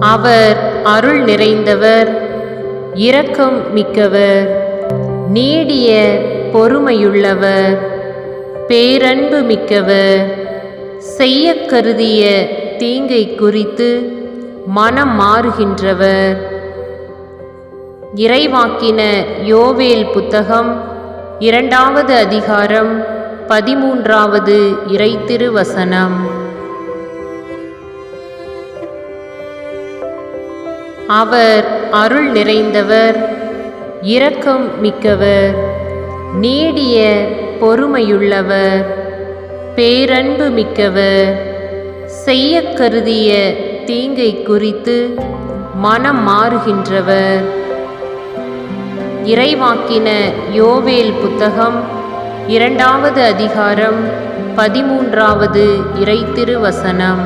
அவர் அருள் நிறைந்தவர், இரக்கம் மிக்கவர், நீடிய பொறுமையுள்ளவர், பேரன்பு மிக்கவர், செய்ய கருதிய தீங்கை குறித்து மனம் மாறுகின்றவர். இறைவாக்கினர் யோவேல் புத்தகம் 2வது அதிகாரம் 13வது இறைத்திருவசனம். அவர் அருள் நிறைந்தவர், இரக்கம் மிக்கவர், நீடிய பொறுமையுள்ளவர், பேரன்பு மிக்கவர், செய்ய கருதிய தீங்கை குறித்து மனம் மாறுகின்றவர். இறைவாக்கினர் யோவேல் புத்தகம் 2வது அதிகாரம் 13வது இறைத்திருவசனம்.